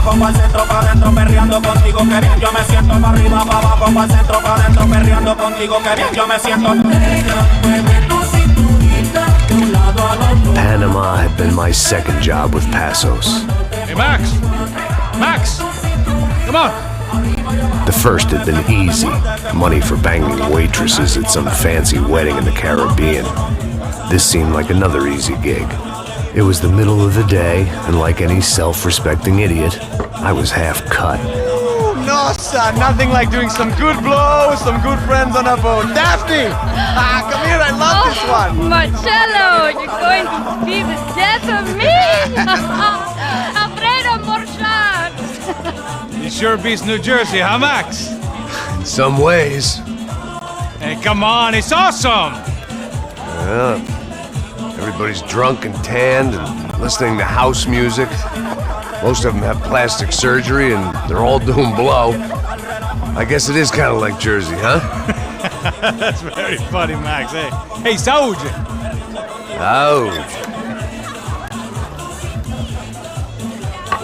abajo, pa'l centro, pa' adentro, perreando contigo, que bien yo me siento. Pa' arriba, pa' abajo, pa'l centro, pa' adentro, perreando contigo, que bien yo me siento. Panama had been my second job with Passos. Hey, Max! Max! Come on! The first had been easy. Money for banging waitresses at some fancy wedding in the Caribbean. This seemed like another easy gig. It was the middle of the day, and like any self-respecting idiot, I was half cut. Ooh, no, son, nothing like doing some good blow with some good friends on a boat. Daphne! Come here, I love this one! Marcello, you're going to be the death of me! Afraid of more sharks! It sure beats New Jersey, huh, Max? In some ways. Hey, come on, it's awesome! Yeah. Everybody's drunk and tanned and listening to house music. Most of them have plastic surgery and they're all doing blow. I guess it is kind of like Jersey, huh? That's very funny, Max. Hey, Saúde! Ouch.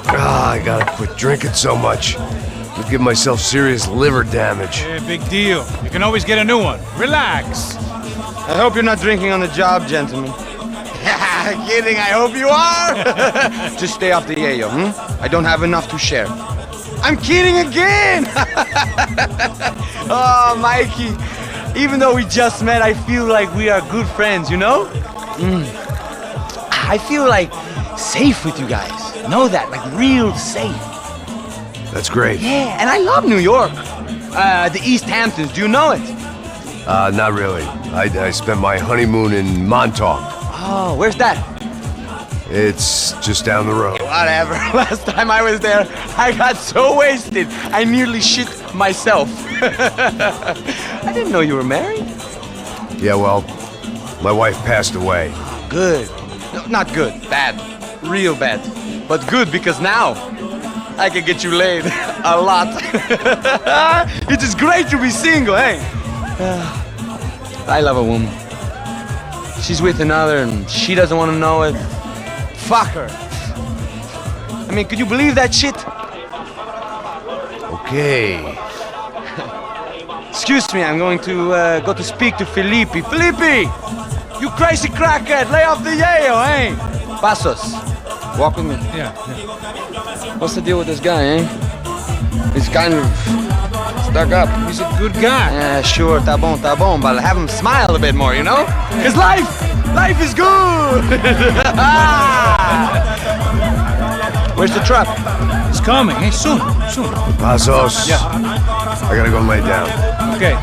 I gotta quit drinking so much. I'll give myself serious liver damage. Yeah, big deal. You can always get a new one. Relax. I hope you're not drinking on the job, gentlemen. Kidding, I hope you are! Just stay off the yayo, I don't have enough to share. I'm kidding again! Oh, Mikey, even though we just met, I feel like we are good friends, you know? I feel like safe with you guys. Know that, like real safe. That's great. Yeah, and I love New York. The East Hamptons, do you know it? Not really. I spent my honeymoon in Montauk. Oh, where's that? It's just down the road. Whatever. Last time I was there, I got so wasted, I nearly shit myself. I didn't know you were married. Yeah, well, my wife passed away. Good. No, not good. Bad. Real bad. But good because now I can get you laid a lot. It is great to be single, hey? I love a woman. She's with another and she doesn't want to know it. Fuck her. I mean, could you believe that shit? Okay. Excuse me, I'm going to go to speak to Felipe. Felipe! You crazy crackhead, lay off the yayo, eh? Passos, walk with me. Yeah. What's the deal with this guy, eh? He's kind of stuck up. He's a good guy. Yeah, sure, tá bom, but have him smile a bit more, you know? Cause life is good! Where's the truck? It's coming. Hey, soon. Passos. Yeah. I gotta go lay down. Okay.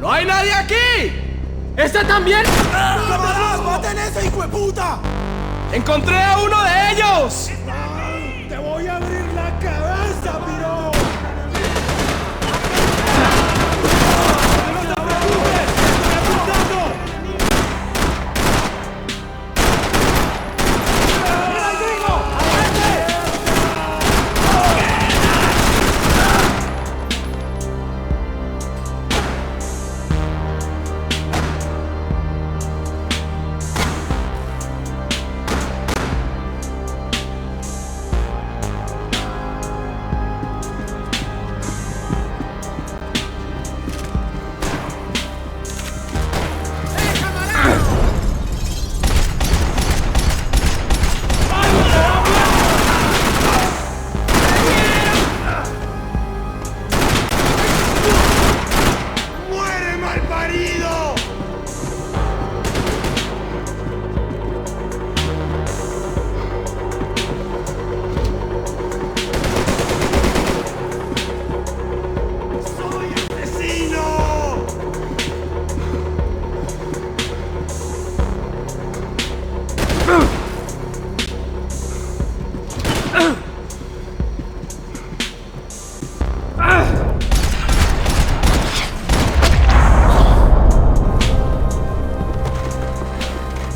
¡No hay nadie aquí! ¡Ese también! ¡Cámaras! ¡Maten a ese hijo de puta! ¡Encontré a uno de ellos! ¡Te voy a abrir la cabeza, piro! ¡No te preocupes!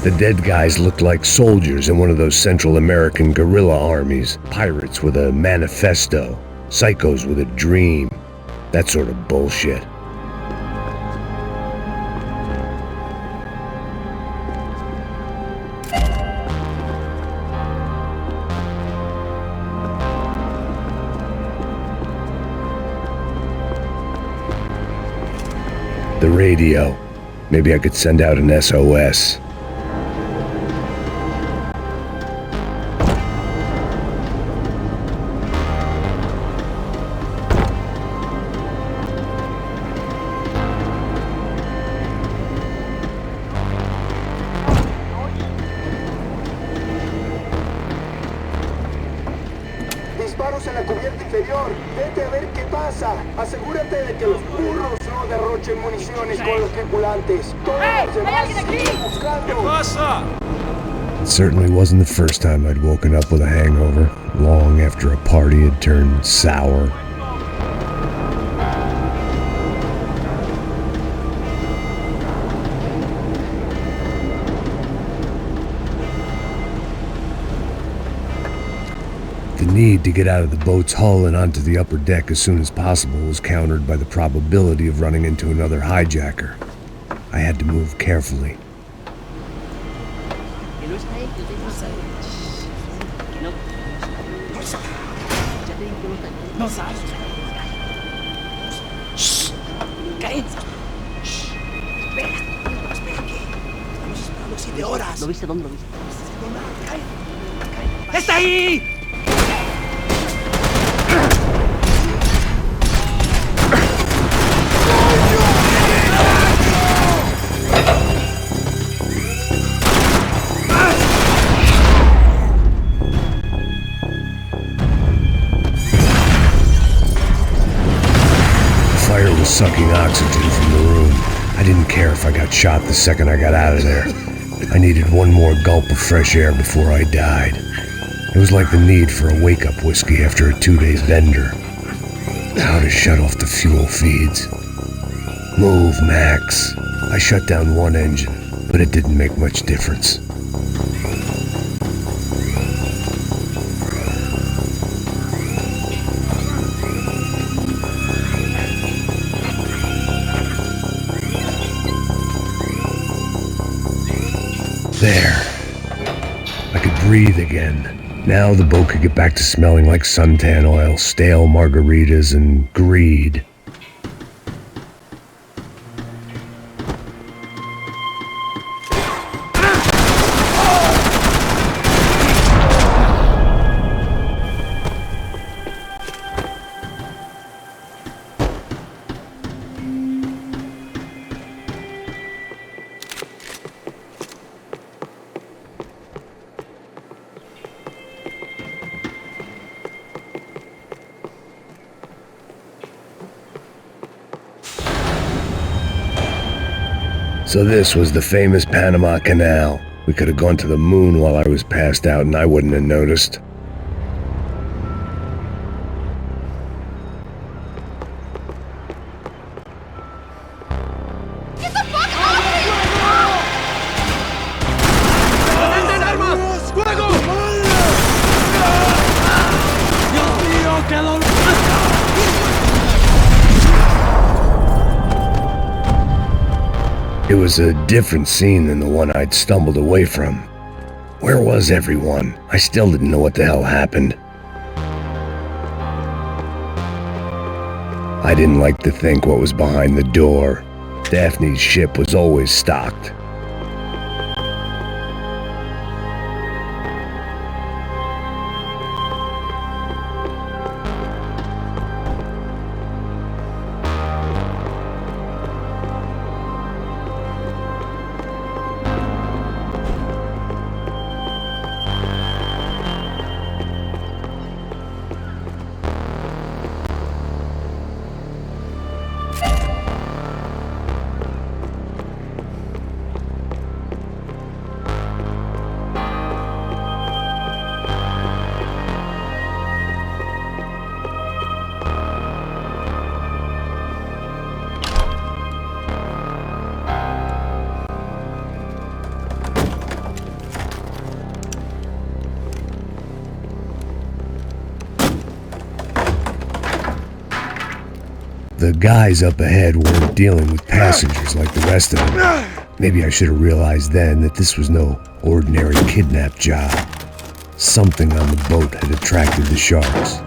The dead guys looked like soldiers in one of those Central American guerrilla armies. Pirates with a manifesto. Psychos with a dream. That sort of bullshit. The radio. Maybe I could send out an SOS. Disparos en la cubierta inferior. Vete a ver qué pasa. Asegúrate de que los burros no derrochen municiones con los tripulantes. Todos los demás siguen buscando. It certainly wasn't the first time I'd woken up with a hangover, long after a party had turned sour. The need to get out of the boat's hull and onto the upper deck as soon as possible was countered by the probability of running into another hijacker. I had to move carefully. ¿Lo viste? ¿Dónde lo viste? ¡Está ahí! The fire was sucking oxygen from the room. I didn't care if I got shot the second I got out of there. I needed one more gulp of fresh air before I died. It was like the need for a wake-up whiskey after a 2-day bender. How to shut off the fuel feeds. Move, Max. I shut down one engine, but it didn't make much difference. There. I could breathe again. Now the boat could get back to smelling like suntan oil, stale margaritas, and greed. So this was the famous Panama Canal. We could have gone to the moon while I was passed out and I wouldn't have noticed. Get the fuck out of here! ¡Levanten armas! ¡Fuego! ¡Dios mío, qué dolor! It was a different scene than the one I'd stumbled away from. Where was everyone? I still didn't know what the hell happened. I didn't like to think what was behind the door. Daphne's ship was always stocked. The guys up ahead weren't dealing with passengers like the rest of them. Maybe I should have realized then that this was no ordinary kidnap job. Something on the boat had attracted the sharks.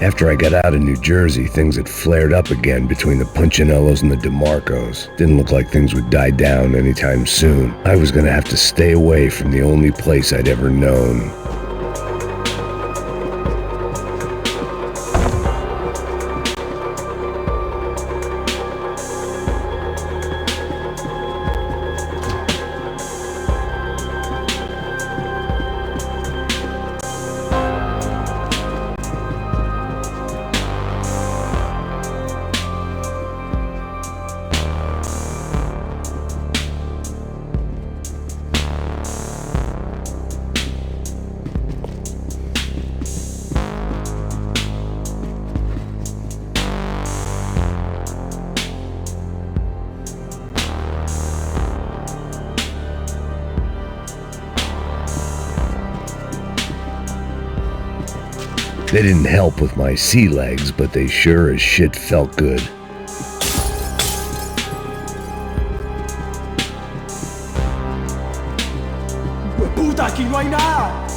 After I got out of New Jersey, things had flared up again between the Punchinellos and the DeMarcos. Didn't look like things would die down anytime soon. I was gonna have to stay away from the only place I'd ever known. They didn't help with my sea legs, but they sure as shit felt good. ¡Puta, aquí no hay nada!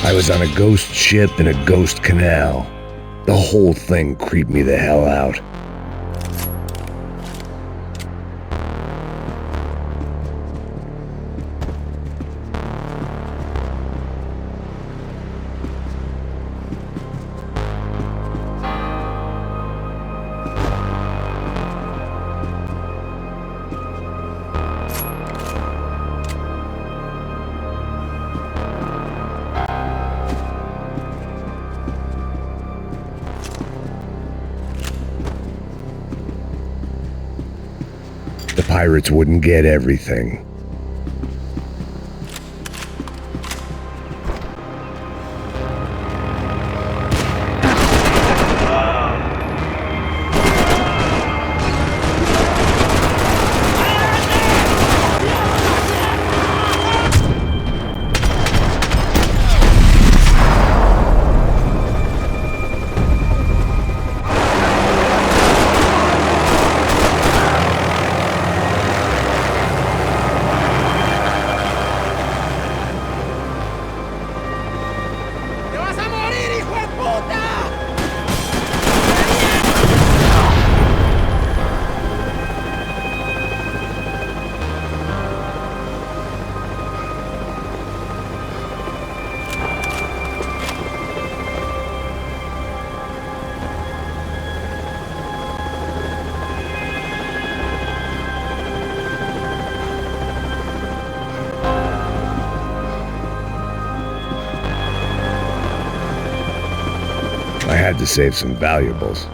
I was on a ghost ship in a ghost canal. The whole thing creeped me the hell out. The pirates wouldn't get everything. had to save some valuables.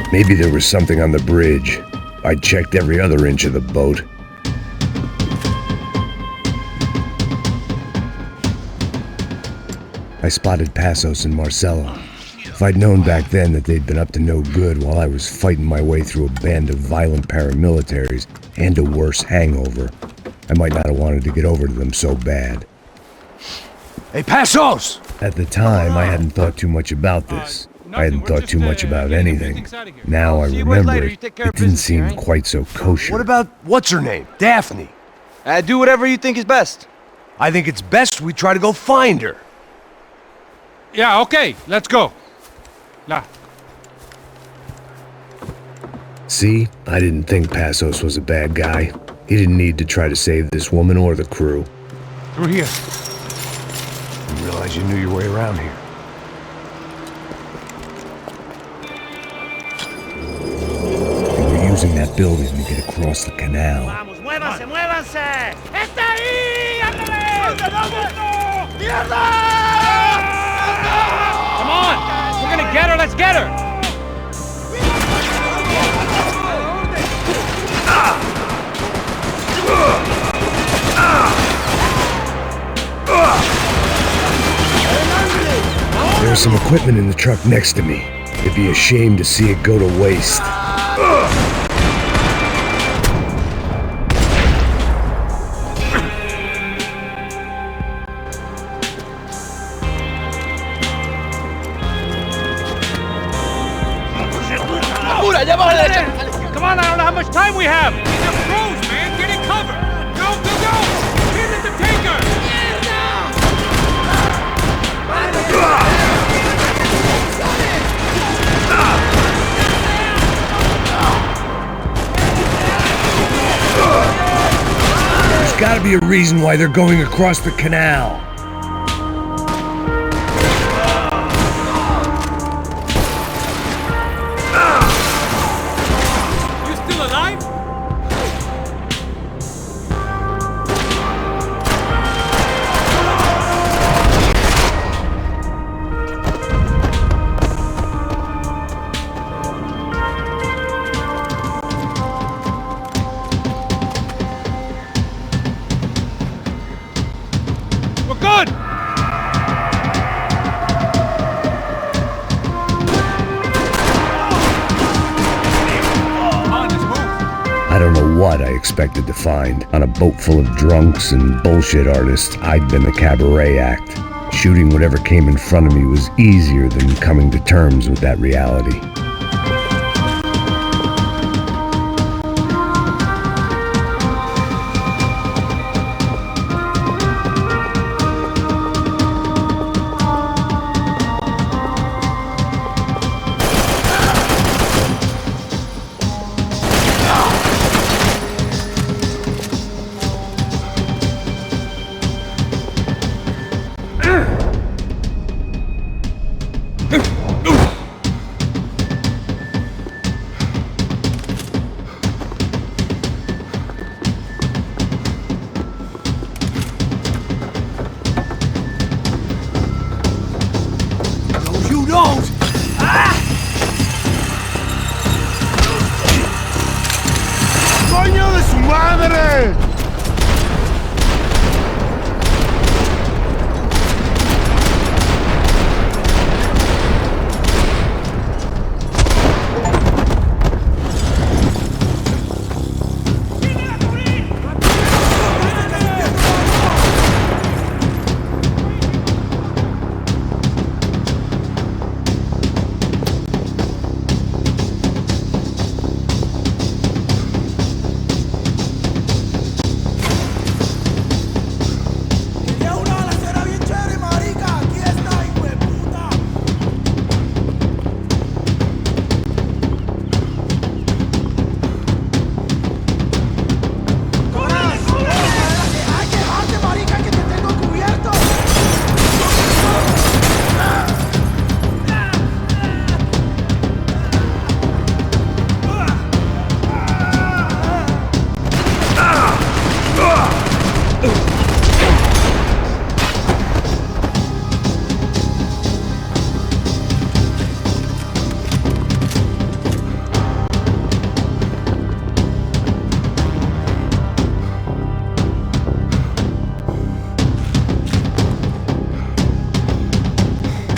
Maybe there was something on the bridge. I checked every other inch of the boat. I spotted Passos and Marcelo. If I'd known back then that they'd been up to no good while I was fighting my way through a band of violent paramilitaries and a worse hangover, I might not have wanted to get over to them so bad. Hey, Passos! At the time, I hadn't thought too much about this. I hadn't thought too much about anything. Now I remember it didn't seem quite so kosher. What about what's her name? Daphne. Do whatever you think is best. I think it's best we try to go find her. Yeah, okay, let's go. Nah. See, I didn't think Passos was a bad guy. He didn't need to try to save this woman or the crew. Through here. Didn't realize you knew your way around here. Using that building to get across the canal. Vamos, muévanse, muévanse. ¡Está ahí! ¡Ándale! ¡Mierda! Come on! We're gonna get her, let's get her! There's some equipment in the truck next to me. It'd be a shame to see it go to waste. Come on, I don't know how much time we have! We have pros, man! Get in cover! Go, go, go! Hit at the tanker! There's gotta be a reason why they're going across the canal. You still alive? good! I don't know what I expected to find. On a boat full of drunks and bullshit artists, I'd been the cabaret act. Shooting whatever came in front of me was easier than coming to terms with that reality. ¡Coño de su madre!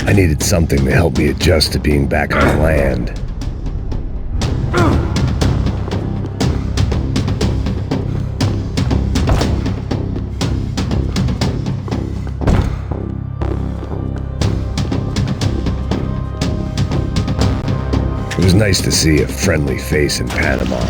I needed something to help me adjust to being back on land. It was nice to see a friendly face in Panama.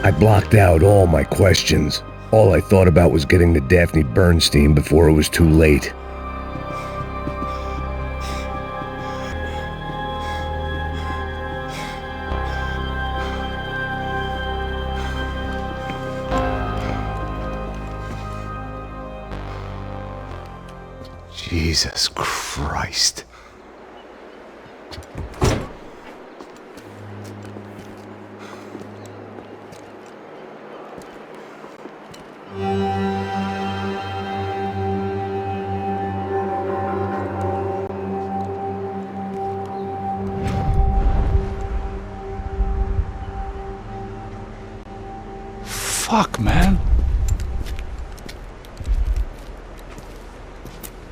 I blocked out all my questions. All I thought about was getting to Daphne Bernstein before it was too late. Jesus Christ. Fuck, man.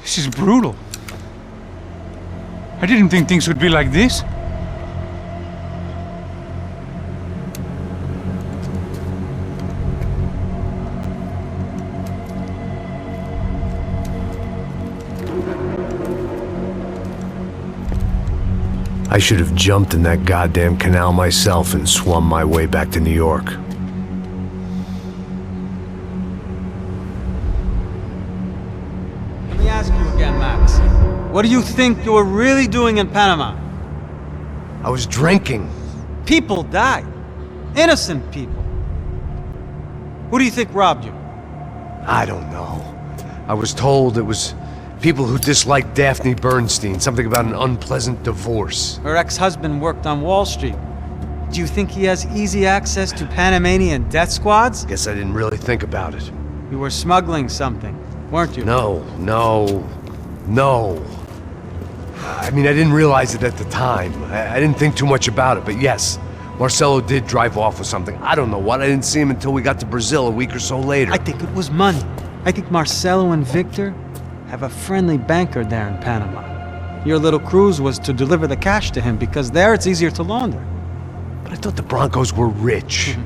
This is brutal. I didn't think things would be like this. I should have jumped in that goddamn canal myself and swum my way back to New York. Let me ask you again, Max. What do you think you were really doing in Panama? I was drinking. People died. Innocent people. Who do you think robbed you? I don't know. I was told it was people who disliked Daphne Bernstein, something about an unpleasant divorce. Her ex-husband worked on Wall Street. Do you think he has easy access to Panamanian death squads? Guess I didn't really think about it. You were smuggling something, weren't you? No. I mean, I didn't realize it at the time. I didn't think too much about it, but yes, Marcelo did drive off with something. I don't know what. I didn't see him until we got to Brazil a week or so later. I think it was money. I think Marcelo and Victor have a friendly banker there in Panama. Your little cruise was to deliver the cash to him because there it's easier to launder. But I thought the Broncos were rich.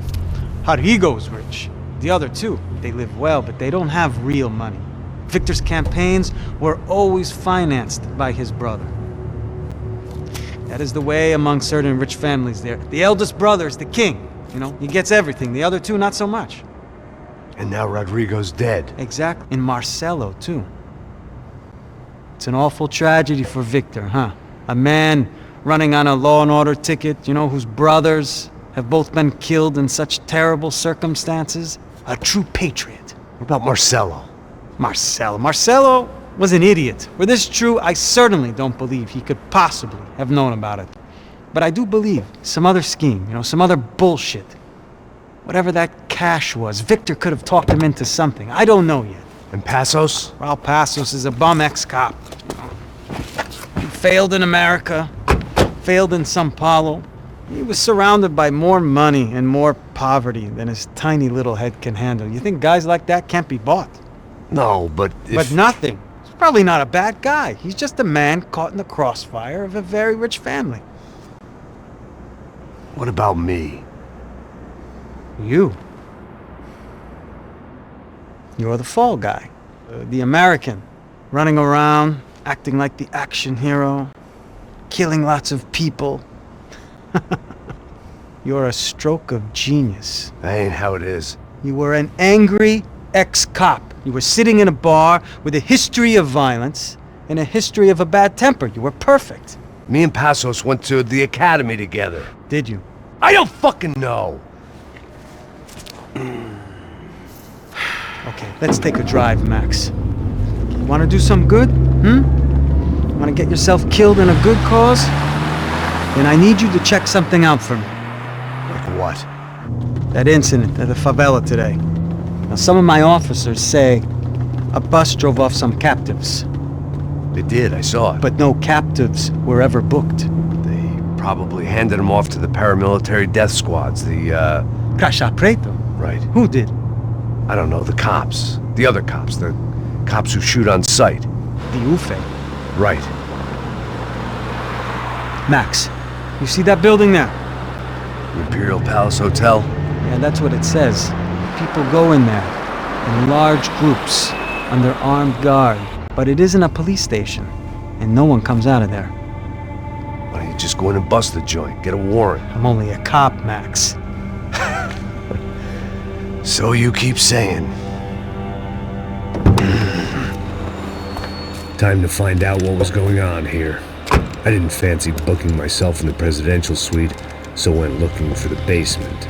Rodrigo's rich. The other two, they live well, but they don't have real money. Victor's campaigns were always financed by his brother. That is the way among certain rich families there. The eldest brother is the king. You know, he gets everything. The other two, not so much. And now Rodrigo's dead. Exactly. And Marcelo, too. It's an awful tragedy for Victor, huh? A man running on a law and order ticket, you know, whose brothers have both been killed in such terrible circumstances. A true patriot. What about Marcelo? Marcelo was an idiot. Were this true, I certainly don't believe he could possibly have known about it. But I do believe some other scheme, you know, some other bullshit. Whatever that cash was, Victor could have talked him into something. I don't know yet. And Passos? Well, Passos is a bum ex-cop. He failed in America, failed in Sao Paulo. He was surrounded by more money and more poverty than his tiny little head can handle. You think guys like that can't be bought? No, but But nothing. He's probably not a bad guy. He's just a man caught in the crossfire of a very rich family. What about me? You. You're the fall guy. The American. Running around, acting like the action hero. Killing lots of people. You're a stroke of genius. That ain't how it is. You were an angry ex-cop. You were sitting in a bar with a history of violence and a history of a bad temper. You were perfect. Me and Passos went to the academy together. Did you? I don't fucking know. Okay, let's take a drive, Max. You want to do some good? Want to get yourself killed in a good cause? Then I need you to check something out for me. Like what? That incident at the favela today. Now, some of my officers say a bus drove off some captives. They did, I saw it. But no captives were ever booked. They probably handed them off to the paramilitary death squads, the, Caixa Preto? Right. Who did? I don't know, the cops. The other cops. The cops who shoot on sight. The UFE. Right. Max, you see that building there? The Imperial Palace Hotel? Yeah, that's what it says. People go in there, in large groups, under armed guard. But it isn't a police station, and no one comes out of there. Why don't you just go in and bust the joint, get a warrant? I'm only a cop, Max. So you keep saying. Time to find out what was going on here. I didn't fancy booking myself in the presidential suite, so went looking for the basement.